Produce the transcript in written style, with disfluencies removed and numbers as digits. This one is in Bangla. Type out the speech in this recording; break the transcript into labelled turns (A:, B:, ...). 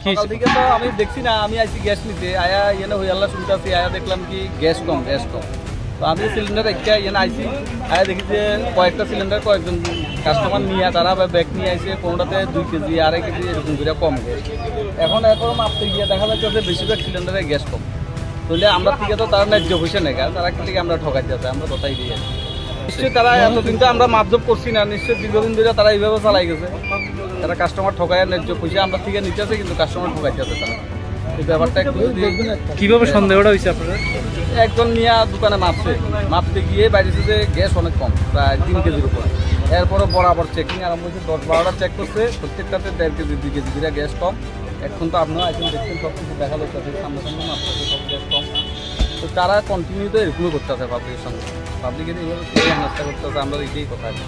A: সকাল থেকে তো আমি দেখছি না, আমি আইছি গ্যাস নিতে, আয়া এনে হই আল্লাহ শুনতেছি, আয়া দেখলাম কি গ্যাস কম। তো আমি সিলিন্ডার একটা এনে আইছি, আয়া দেখি যে কয়েকটা সিলিন্ডার কয়েকজন কাস্টমার নিয়ে তারা ব্যাগ নিয়ে আইছে, কোনোটাতে 2 কেজি 2.5 কেজি এরকম করে কম গ্যাস। এখন মাপতে গিয়ে দেখা যাচ্ছে যে বেশিরভাগ সিলিন্ডারে গ্যাস কম। তাহলে আমরা থেকে তো তারা ন্যায্য পয়সা নেই, তারা থেকে আমরা ঠকাইতে আছে, আমরা কথাই দিয়ে আছি। নিশ্চয়ই তারা এতদিন তো আমরা মাপজোপ করছি না, নিশ্চয়ই দীর্ঘদিন ধরে তারা এইভাবে চালাই গেছে। তারা কাস্টমার ঠকায় ন্যায্য পয়সা আমরা থেকে নিতে আছে, কিন্তু কাস্টমার ঠকাইতে আছে তারা। এই ব্যাপারটা একটু
B: কিভাবে সন্দেহটা হয়েছে আপনাদের?
A: একজন নিয়ে দোকানে মাপতে গিয়ে বাইরেছে যে গ্যাস অনেক কম, প্রায় 3 কেজির উপর। এরপরও বরাবর চেকিং আরম্ভ হয়েছে, 10-12টা চেক করছে, প্রত্যেকটাতে 1.5 কেজি 2 কেজি করে গ্যাস কম। এখন তো আপনারা এখন দেখছেন সব কিছু দেখা যাচ্ছে, সামনে মাপতেছে সব গ্যাস কম। তো তারা কন্টিনিউ তো এরকমই করতে আছে পাবলিকের সঙ্গে, পাবলিকের এইভাবে নাস্তা করতে আছে, আমরা এটাই কথা আছে।